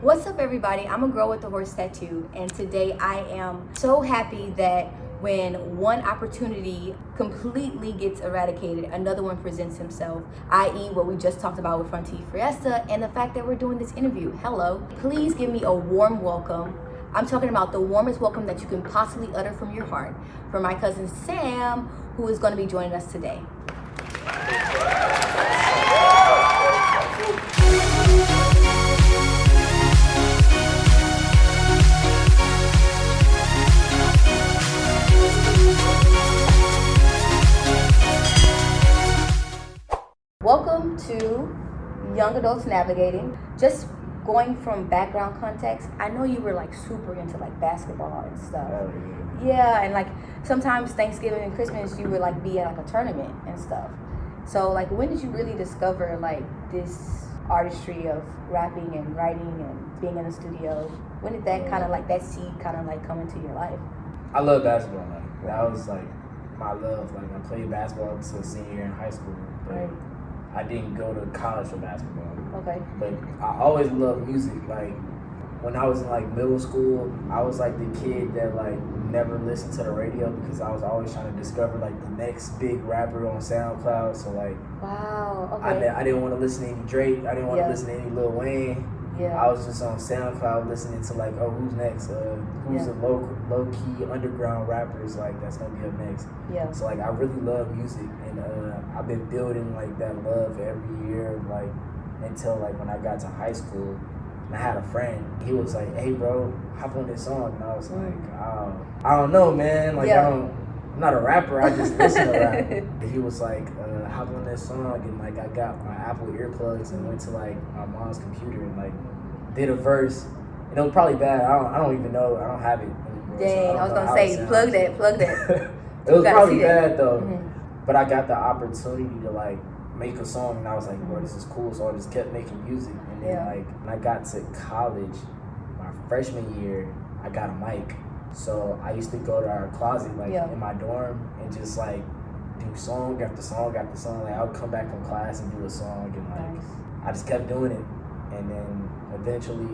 What's up, everybody? I'm a girl with a horse tattoo, and today I am so happy that when one opportunity completely gets eradicated, another one presents himself, i.e. what we just talked about with Frontier Fiesta and the fact that we're doing this interview. Hello. Please give me a warm welcome. I'm talking about the warmest welcome that you can possibly utter from your heart for my cousin Sam, who is going to be joining us today. Welcome to Young Adults Navigating. Just going from background context, I know you were like super into like basketball and stuff. Yeah, and like sometimes Thanksgiving and Christmas you would like be at like a tournament and stuff. So like when did you really discover like this artistry of rapping and writing and being in the studio? When did that kind of like that seed kind of like come into your life? I love basketball. Like that was like my love. Like I played basketball until senior year in high school. But Right. I didn't go to college for basketball. Okay. But I always loved music. Like when I was in like middle school, I was like the kid that like never listened to the radio because I was always trying to discover like the next big rapper on SoundCloud. So like, Wow. Okay. I didn't want to listen to any Drake. I didn't want to listen to any Lil Wayne. Yeah. I was just on SoundCloud listening to like, oh, who's next? Who's the low key underground rappers like that's gonna be up next? Yeah. So like I really love music, and I've been building like that love every year, like until like when I got to high school, and I had a friend. He was like, "Hey, bro, hop on this song," and I was like, I don't know, man. Like I'm not a rapper. I just listen to rap. And he was like, hop on this song, and like I got my Apple earplugs and went to like my mom's computer and like did a verse. And it was probably bad. I don't even know. I don't have it anymore. Dang, I was gonna say plug that. It was probably bad though. Mm-hmm. But I got the opportunity to like make a song, and I was like, bro, this is cool. So I just kept making music. And then like when I got to college, my freshman year, I got a mic. So I used to go to our closet like in my dorm and just like do song after song after song. Like I would come back from class and do a song, and like I just kept doing it. And then eventually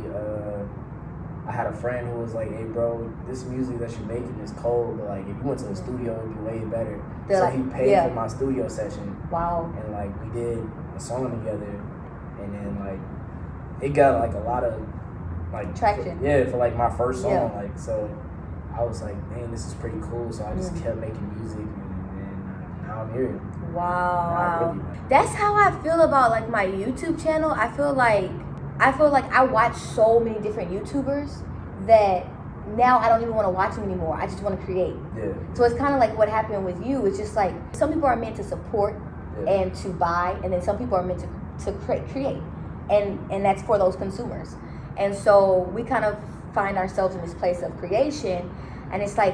I had a friend who was like, hey bro, this music that you're making is cold, but like if you went to the studio it'd be way better. So he paid for my studio session. Wow. And like we did a song together, and then like it got like a lot of like traction. For like my first song. Like so I was like, man, this is pretty cool. So I just kept making music, and now I'm here. Wow. That's how I feel about like my YouTube channel. I feel like I watch so many different YouTubers that now I don't even want to watch them anymore. I just want to create. Yeah. So it's kind of like what happened with you. It's just like some people are meant to support and to buy, and then some people are meant to create. And that's for those consumers. And so we kind of find ourselves in this place of creation, and it's like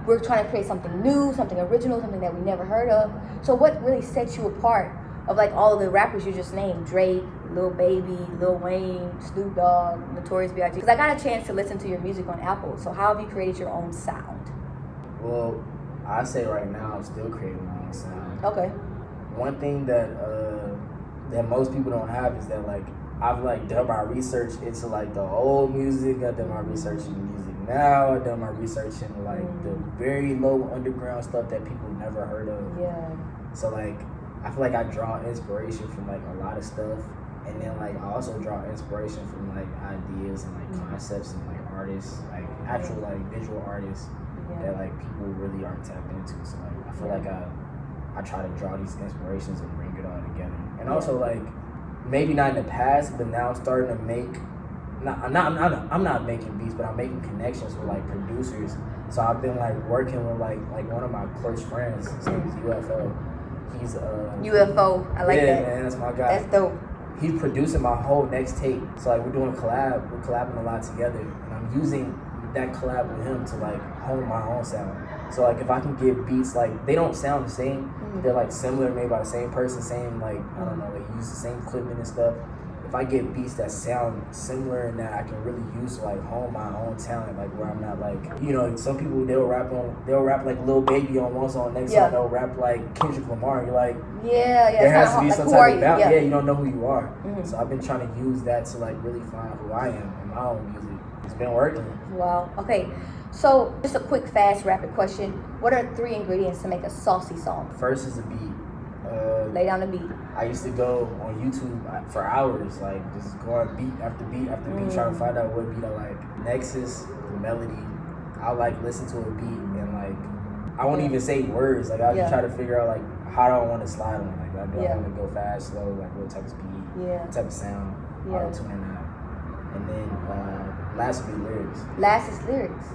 we're trying to create something new, something original, something that we never heard of. So what really sets you apart of like all of the rappers you just named? Drake, Lil Baby, Lil Wayne, Snoop Dogg, Notorious B.I.G. Because I got a chance to listen to your music on Apple. So how have you created your own sound? Well, I say right now I'm still creating my own sound. Okay. One thing that most people don't have is that like I've like done my research into like the old music. I've done my research in music now. I've done my research in like the very low underground stuff that people never heard of. Yeah. So like I feel like I draw inspiration from like a lot of stuff, and then like I also draw inspiration from like ideas and like concepts and like artists, like actual like visual artists that like people really aren't tapped into. So like I feel like I try to draw these inspirations and bring it all together. And also like maybe not in the past, but now I'm starting to make. I'm not making beats, but I'm making connections with like producers. So I've been like working with like one of my close friends. His name is UFO. He's UFO. I like that. Yeah, man, that's my guy. That's dope. He's producing my whole next tape. So like we're doing collab. We're collabing a lot together, and I'm using that collab with him to like hone my own sound. So like if I can get beats like they don't sound the same, they're like similar, made by the same person, same like I don't know, they use the same equipment and stuff. if I get beats that sound similar and that I can really use to like hone my own talent, like where I'm not like, you know, some people they'll rap like Lil Baby on one song, next song they'll rap like Kendrick Lamar. You're like, there has to be some type of balance. Yeah, you don't know who you are. So I've been trying to use that to like really find who I am in my own music. It's been working. Wow. Okay. So just a quick, fast, rapid question. What are 3 ingredients to make a saucy song? First is a beat. Lay down the beat. I used to go on YouTube for hours, like just go on beat after beat after beat, trying to find out what beat I like. Next is the melody. I like listen to a beat and like I won't even say words. Like I just try to figure out like how do I want to slide on. Like do I want to go fast, slow, like what type of speed, what type of sound, auto tune or not. And then last would be lyrics. Last is lyrics.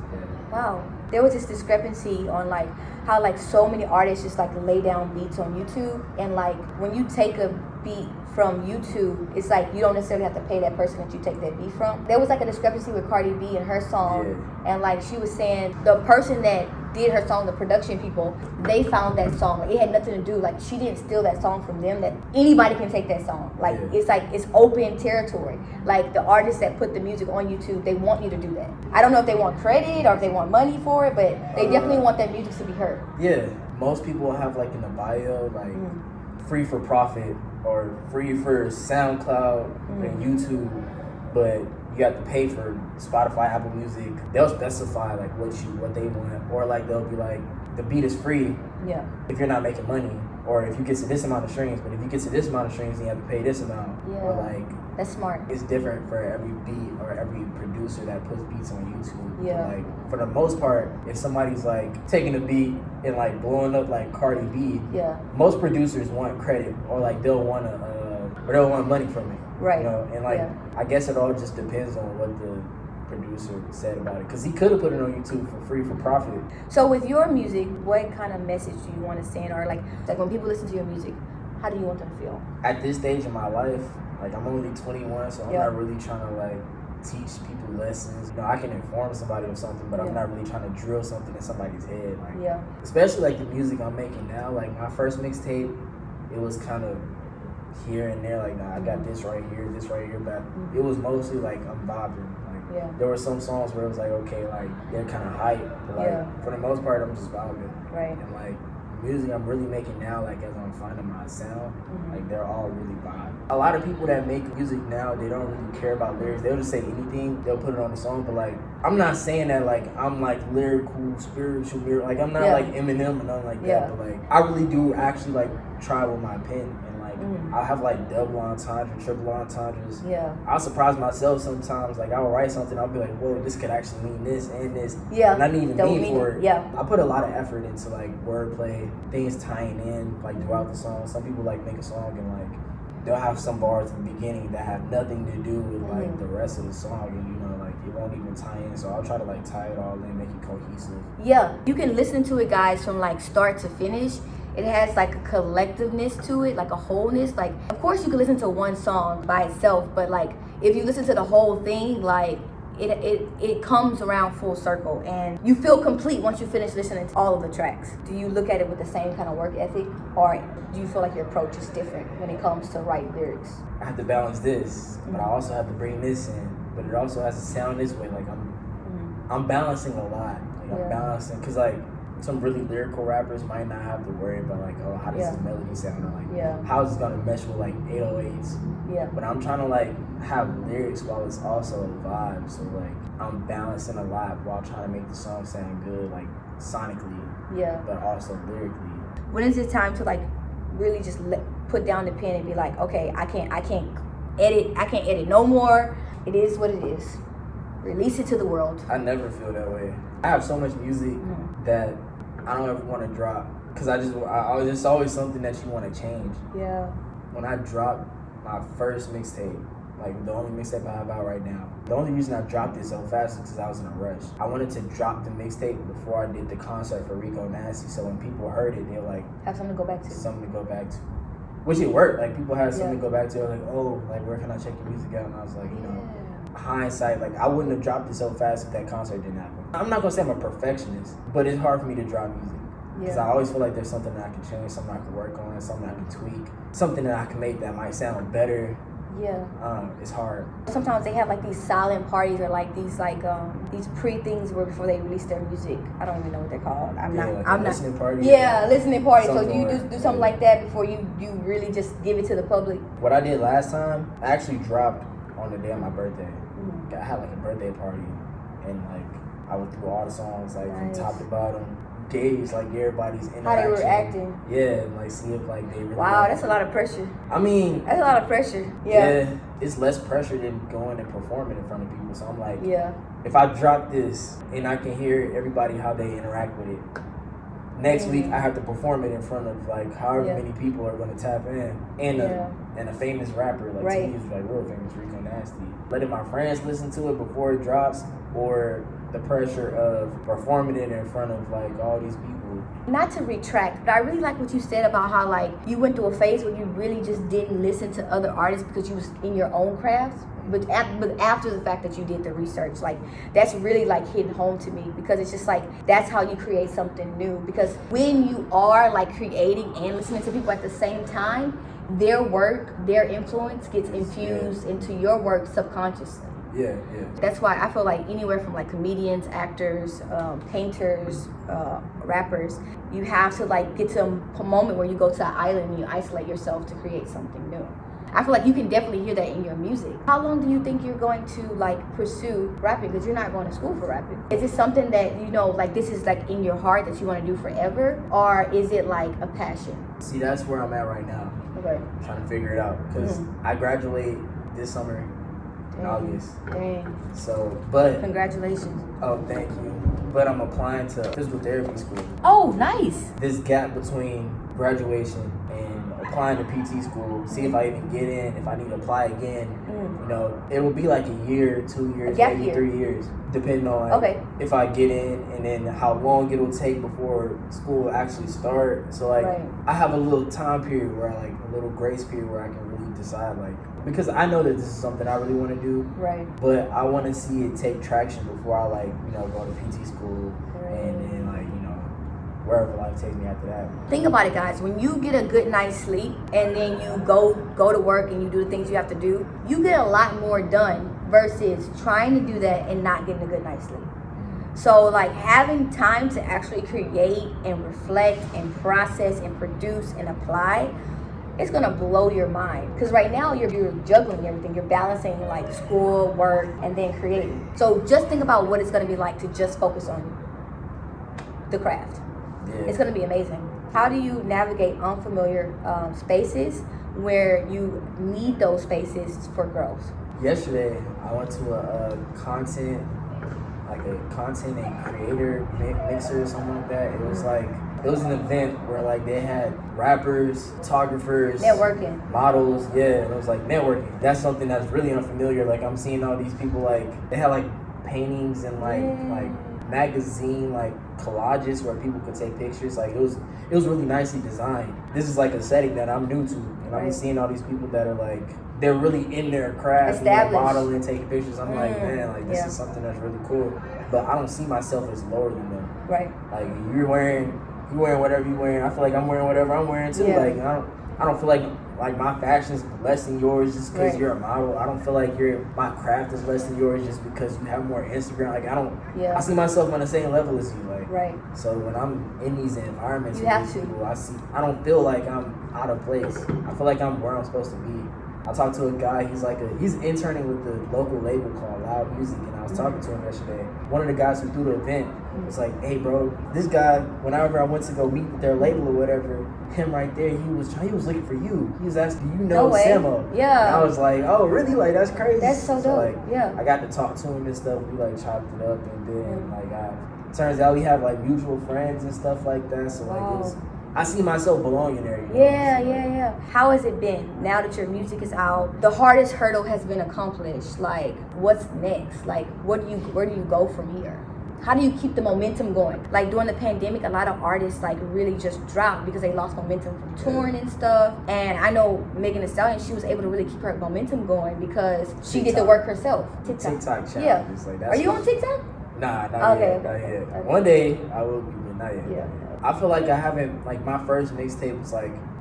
Wow. There was this discrepancy on like how like so many artists just like lay down beats on YouTube, and like when you take a beat from YouTube, it's like you don't necessarily have to pay that person that you take that beat from. There was like a discrepancy with Cardi B and her song, and like she was saying the person that did her song, the production people, they found that song. Like it had nothing to do, like she didn't steal that song from them, that anybody can take that song. Like it's open territory. Like the artists that put the music on YouTube, they want you to do that. I don't know if they want credit or if they want money for it, but they definitely want that music to be heard. Yeah, most people have like in the bio like free for profit or free for SoundCloud and YouTube, but you have to pay for Spotify, Apple Music. They'll specify like what they want, or like they'll be like the beat is free if you're not making money, or if you get to this amount of streams, but if you get to this amount of streams, then you have to pay this amount. Or like that's smart. It's different for every beat or every producer that puts beats on YouTube. Like for the most part, if somebody's like taking a beat and like blowing up like Cardi B, most producers want credit, or like they'll want money from it. Right. You know, and like I guess it all just depends on what the producer said about it, because he could have put it on YouTube for free for profit. So with your music, what kind of message do you want to send, or like when people listen to your music, how do you want them to feel? At this stage in my life, like I'm only 21, so I'm not really trying to like teach people lessons. You know, I can inform somebody of something, but I'm not really trying to drill something in somebody's head. Like especially like the music I'm making now. Like my first mixtape, it was kind of here and there, like I got this right here, but it was mostly like I'm vibing. Like there were some songs where it was like, okay, like they're kind of hype, but like for the most part I'm just vibing. Right. And like music I'm really making now, like as I'm finding my sound, like they're all really vibe. A lot of people that make music now, they don't really care about lyrics. They'll just say anything, they'll put it on the song, but like I'm not saying that like I'm like lyrical, spiritual, like I'm not like Eminem and nothing like that, but like I really do actually like try with my pen. I'll have like double entendre, triple entendres. I'll surprise myself sometimes. Like I'll write something, I'll be like, whoa, this could actually mean this and this. And I didn't even mean for it. I put a lot of effort into like wordplay, things tying in like throughout the song. Some people like make a song and like they'll have some bars in the beginning that have nothing to do with like the rest of the song, and you know, like it won't even tie in. So I'll try to like tie it all in, make it cohesive. You can listen to it, guys, from like start to finish. It has like a collectiveness to it, like a wholeness. Like, of course you can listen to one song by itself, but like if you listen to the whole thing, like it comes around full circle, and you feel complete once you finish listening to all of the tracks. Do you look at it with the same kind of work ethic, or do you feel like your approach is different when it comes to writing lyrics? I have to balance this, but I also have to bring this in, but it also has to sound this way. Like I'm balancing a lot. Like I'm balancing, because like some really lyrical rappers might not have to worry about like, oh, how does this melody sound, or like how is it gonna mesh with like 808s. But I'm trying to like have lyrics while it's also a vibe, so like I'm balancing a lot while trying to make the song sound good, like sonically, but also lyrically. When is it time to like really just put down the pen and be like, okay, I can't edit no more, it is what it is, release it to the world? I never feel that way. I have so much music that I don't ever want to drop, because it's always something that you want to change. When I dropped my first mixtape, like the only mixtape I have out right now, the only reason I dropped it so fast is because I was in a rush. I wanted to drop the mixtape before I did the concert for Rico Nasty, so when people heard it, they're like, have something to go back to. Which it worked. Like people had something to go back to. They're like, oh, like where can I check your music out? And I was like, you know, hindsight, like I wouldn't have dropped it so fast if that concert didn't happen. I'm not gonna say I'm a perfectionist, but it's hard for me to drop music, because I always feel like there's something that I can change, something I can work on, something I can tweak, something that I can make that might sound better Yeah. It's hard. Sometimes they have like these silent parties or like these pre-things where before they release their music. I don't even know what they're called. I'm not listening party. Yeah, listening party. So do you Something do something like that before you really just give it to the public? What I did last time, I actually dropped on the day of my birthday. I had like a birthday party, and like I went through all the songs like from top to bottom, gauge like everybody's interaction. How they were acting. Yeah, and like see if like they really. Wow, that's a lot of pressure. I mean, that's a lot of pressure. Yeah. It's less pressure than going and performing in front of people. So I'm like, yeah. If I drop this and I can hear everybody how they interact with it, next week I have to perform it in front of like however many people are going to tap in, and a famous rapper like to me is like real famous, Rico Nasty. Letting my friends listen to it before it drops, or the pressure of performing it in front of like all these people. Not to retract, but I really like what you said about how like you went through a phase where you really just didn't listen to other artists because you was in your own craft. But after the fact that you did the research, like that's really like hitting home to me, because it's just like that's how you create something new. Because when you are like creating and listening to people at the same time, their work, their influence gets infused into your work subconsciously. Yeah. That's why I feel like anywhere from like comedians, actors, painters, rappers, you have to like get to a moment where you go to an island and you isolate yourself to create something new. I feel like you can definitely hear that in your music. How long do you think you're going to like pursue rapping? Because you're not going to school for rapping. Is it something that like this is like in your heart that you want to do forever, or is it like a passion? See, that's where I'm at right now. Okay. I'm trying to figure it out because I graduate this summer. In August. Dang. So, but congratulations. Oh, thank you. But I'm applying to physical therapy school. Oh, nice. This gap between graduation and applying to PT school, see if I even get in, if I need to apply again. It will be like a year, 2 years, maybe 3 years, depending on if I get in, and then how long it'll take before school will actually start. So like I have a little time period where a little grace period where I can really decide because I know that this is something I really want to do. Right. But I want to see it take traction before I go to PT school and then wherever life takes me after that. Think about it, guys. When you get a good night's sleep and then you go to work and you do the things you have to do, you get a lot more done versus trying to do that and not getting a good night's sleep. So like having time to actually create and reflect and process and produce and apply, it's gonna blow your mind. Because right now you're juggling everything. You're balancing like school, work, and then creating. So just think about what it's gonna be like to just focus on the craft. Yeah. It's going to be amazing. How do you navigate unfamiliar spaces where you need those spaces for growth? Yesterday, I went to a content and creator mixer or something like that. It was an event where they had rappers, photographers, networking, models, and it was networking. That's something that's really unfamiliar. I'm seeing all these people they had paintings and magazine collages where people could take pictures. It was really nicely designed. This is a setting that I'm new to, and I'm seeing all these people that are they're really in their craft, modeling, taking pictures. I'm man, this is something that's really cool. But I don't see myself as lower than them. Right. You're wearing whatever you're wearing. I feel like I'm wearing whatever I'm wearing too. Yeah. I don't feel like my fashion's less than yours just because you're a model. I don't feel like my craft is less than yours just because you have more Instagram. I see myself on the same level as you. Right. So when I'm in these environments you with have these to. people, I don't feel like I'm out of place. I feel like I'm where I'm supposed to be. I talked to a guy, he's interning with the local label called Loud Music, and I was talking to him yesterday. One of the guys who threw the event was like, hey bro, this guy, whenever I went to go meet with their label or whatever, him right there, he was looking for you. He was asking, do you know Samo? Yeah. And I was like, oh really? That's crazy. That's so dope. I got to talk to him and stuff. We chopped it up, and then turns out we have mutual friends and stuff like that. So I see myself belonging there. Yeah. How has it been now that your music is out? The hardest hurdle has been accomplished. What's next? Where do you go from here? How do you keep the momentum going? During the pandemic, a lot of artists really just dropped because they lost momentum from touring and stuff. And I know Megan Thee Stallion, she was able to really keep her momentum going because she did the work herself. TikTok challenge. Yeah. Are you on TikTok? Nah, not yet. Okay. One day I will be, but not yet. Yeah. I feel like I haven't, my first mixtape was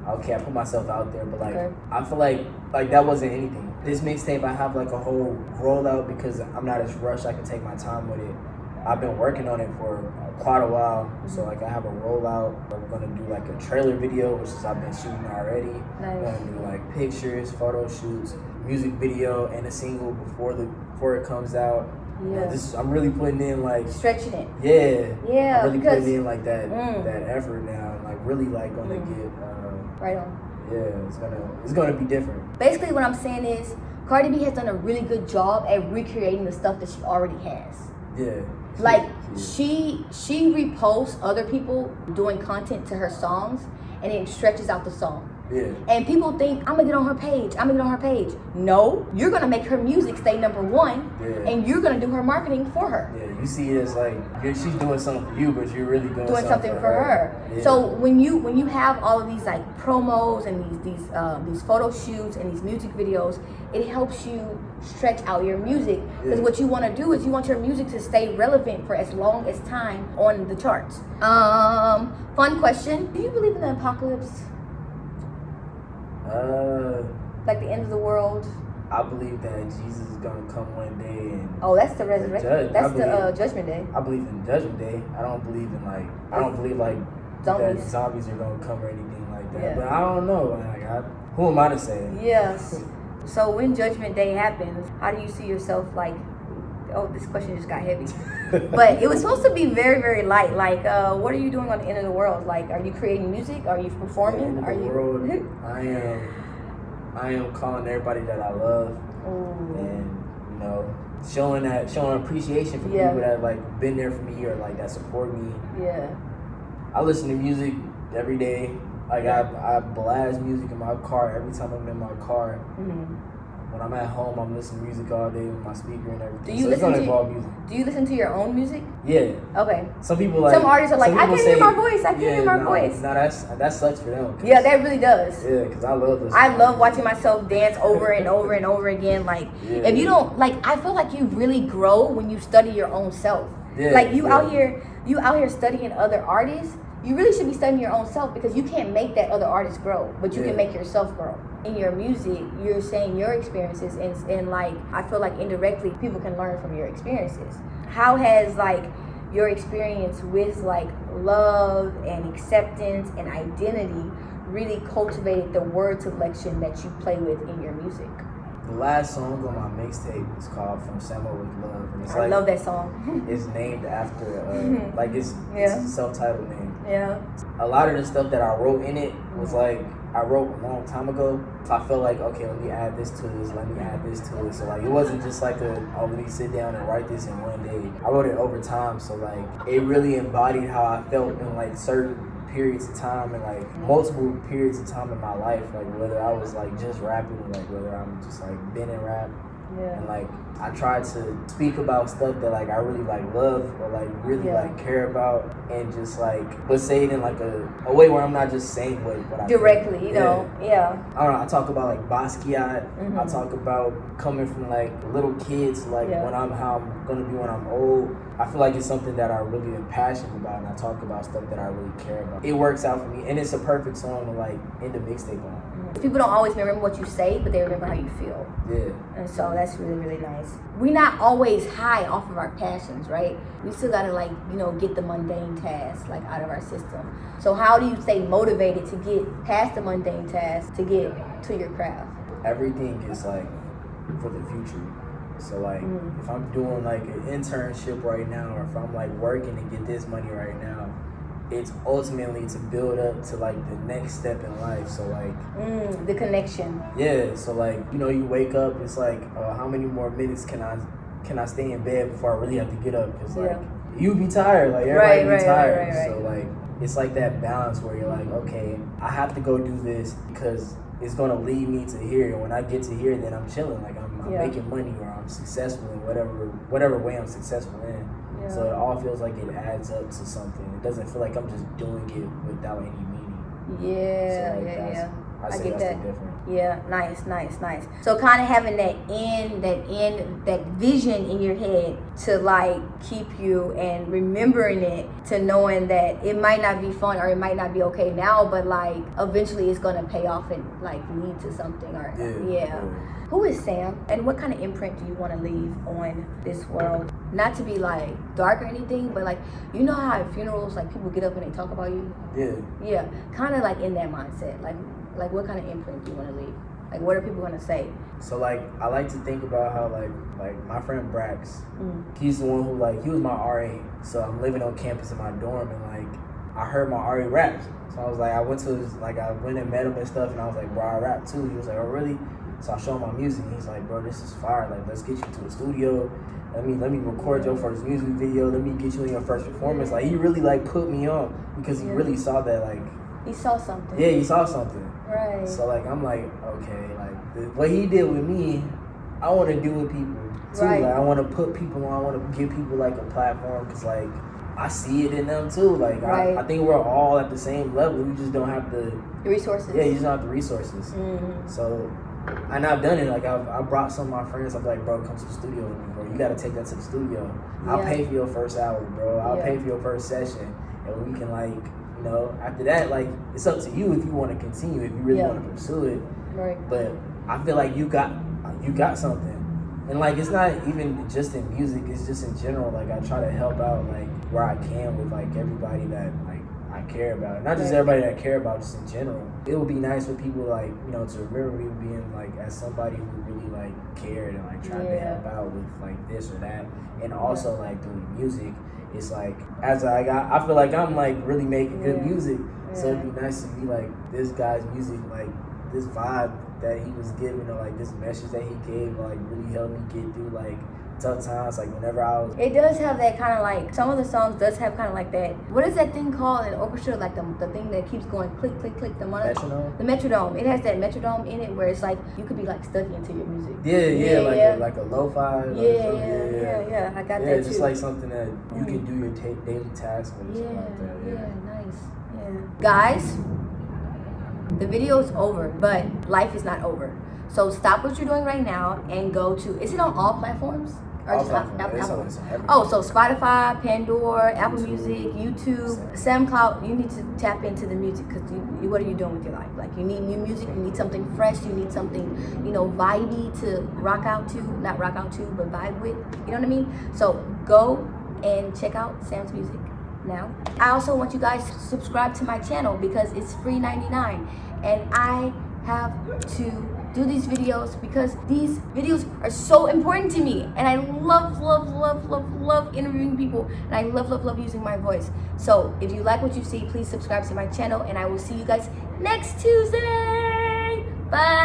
okay, I put myself out there, but like Okay. I feel like that wasn't anything. This mixtape, I have like a whole rollout because I'm not as rushed. I can take my time with it. I've been working on it for quite a while, so like I have a rollout. We're gonna do like a trailer video, which is I've been shooting already. Nice. We're gonna do like pictures, photo shoots, music video, and a single before it comes out. Yeah. I'm really putting in like Stretching it. yeah, I'm really because putting in like that effort now, and like really like gonna get right on. yeah, it's gonna be different. Basically, what I'm saying is Cardi B has done a really good job at recreating the stuff that she already has. Yeah. Like she reposts other people doing content to her songs, and it stretches out the song. Yeah. And people think, I'm gonna get on her page. I'm gonna get on her page. No, you're gonna make her music stay number one, and you're gonna do her marketing for her. Yeah, you see it as like she's doing something for you, but you're really doing something for her. Yeah. So when you have all of these like promos and these photo shoots and these music videos, it helps you stretch out your music, because what you want to do is you want your music to stay relevant for as long as time on the charts. Fun question: do you believe in the apocalypse? Like the end of the world? I believe that Jesus is gonna come one day and that's the resurrection. That's the Judgment Day. I believe in Judgment Day. I don't believe zombies. that zombies are gonna come or anything like that. Yeah. But I don't know. Like, who am I to say? Yes. So when Judgment Day happens, how do you see yourself like? Oh, this question just got heavy. But it was supposed to be very, very light. Like, what are you doing on the end of the world? Like, are you creating music? Are you performing? Are you? World, I am calling everybody that I love, and showing appreciation for people that like been there for me or like that support me. Yeah. I listen to music every day. Like I blast music in my car every time I'm in my car. When I'm at home, I'm listening to music all day with my speaker and everything. It's gonna involve music. Do you listen to your own music? Yeah. Okay. Some artists are like, I can't hear my voice. I can't hear my voice. No, that sucks for them. Yeah, that really does. Yeah, because I love this. I love watching myself dance over and over and over again. Like, if you don't, like, I feel like you really grow when you study your own self. Yeah, like, you out here studying other artists. You really should be studying your own self, because you can't make that other artist grow, but you can make yourself grow. In your music, you're saying your experiences, and like, I feel like indirectly people can learn from your experiences. How has like your experience with like love and acceptance and identity really cultivated the word selection that you play with in your music? The last song on my mixtape is called "From Somewhere with Love." And I love that song. It's named after like it's a self-titled name. Yeah. A lot of the stuff that I wrote in it was like I wrote a long time ago. So I felt like, okay, let me add this to this. Let me add this to it. So like it wasn't just like let me sit down and write this in one day. I wrote it over time. So like it really embodied how I felt in like certain periods of time and like multiple periods of time in my life, like whether I was like just rapping or like whether I'm just like been in rap. And like I tried to speak about stuff that like I really like love or like really like care about, and just like but say it in like a way where I'm not just saying what I directly think. you know. I don't know, I talk about like Basquiat. I talk about coming from like little kids, like how I'm gonna be when I'm old. I feel like it's something that I really am passionate about, and I talk about stuff that I really care about. It works out for me, and it's a perfect song to like end a mixtape on. People don't always remember what you say, but they remember how you feel. Yeah. And so that's really, really nice. We're not always high off of our passions, right? We still gotta like, get the mundane tasks like out of our system. So how do you stay motivated to get past the mundane tasks to get to your craft? Everything is like for the future. So like if I'm doing like an internship right now, or if I'm like working to get this money right now, it's ultimately to build up to like the next step in life. So like the connection. Yeah. So like you wake up, it's like how many more minutes can I stay in bed before I really have to get up? Because like you be tired, like everybody be tired. Right. So like it's like that balance where you're like, okay, I have to go do this because it's gonna lead me to here. And when I get to here, then I'm chilling. Like I'm making money, or I'm successful in whatever way I'm successful in. So it all feels like it adds up to something. It doesn't feel like I'm just doing it without any meaning. Yeah, I say get that's that. the difference. Yeah, nice. So kind of having that vision in your head to like keep you and remembering it, to knowing that it might not be fun or it might not be okay now, but like eventually it's gonna pay off and like lead to something. Or yeah. Who is Sam, and what kind of imprint do you want to leave on this world? Not to be like dark or anything, but like, you know how at funerals like people get up and they talk about you? Yeah, kind of like in that mindset. Like what kind of imprint do you want to leave? Like what are people going to say? So like I like to think about how like my friend Brax, he's the one who like, he was my RA. So I'm living on campus in my dorm, and like I heard my RA rap. So I was like, I went and met him and stuff, and I was like, bro, I rap too. He was like, oh really? So I showed him my music. He's like, bro, this is fire. Like, let's get you to a studio. Let me record your first music video. Let me get you in your first performance. Like, he really like put me on because he really saw that, like, he saw something. Yeah, he saw something. Right. So like I'm like, okay, like what he did with me, I want to do with people too. Right. Like I want to put people on. I want to give people like a platform because like I see it in them too. Like I think we're all at the same level. We just don't have the resources. Yeah, you just don't have the resources. So. And I've done it. Like I brought some of my friends. I'm like, bro, come to the studio with me, bro. You gotta take that to the studio. I'll pay for your first hour, bro. I'll pay for your first session, and we can like, you know, after that, like it's up to you if you want to continue, if you really want to pursue it. Right. But I feel like you got something, and like it's not even just in music. It's just in general. Like I try to help out like where I can with like everybody that like I care about. Not just everybody that I care about, just in general. It would be nice for people like, you know, to remember me being like as somebody who really like cared and like tried to help out with like this or that. And also like doing music, it's like as I feel like I'm like really making good music. So it'd be nice to be like this guy's music, like this vibe that he was giving, or like this message that he gave, like really helped me get through like tough times. Like whenever I was, it does have that kind of like, some of the songs does have kind of like that, what is that thing called in orchestra, like the thing that keeps going click click click, the metronome. The metronome, it has that metronome in it where it's like you could be like stuck into your music. Like a lo-fi. Yeah, I got that too. Yeah, just like something that you can do your daily tasks with. Something like that. Nice. Guys, the video is over, but life is not over. So stop what you're doing right now and go to, is it on all platforms? Or just Apple? Oh, so Spotify, Pandora, Apple Music, YouTube, SoundCloud. You need to tap into the music, because what are you doing with your life? Like, you need new music, you need something fresh, you need something, you know, vibey to rock out to, not rock out to, but vibe with, you know what I mean? So go and check out Sam's music now. I also want you guys to subscribe to my channel because it's free 99, and I have to do these videos because these videos are so important to me, and I love interviewing people, and I love using my voice. So if you like what you see, please subscribe to my channel, and I will see you guys next Tuesday. Bye.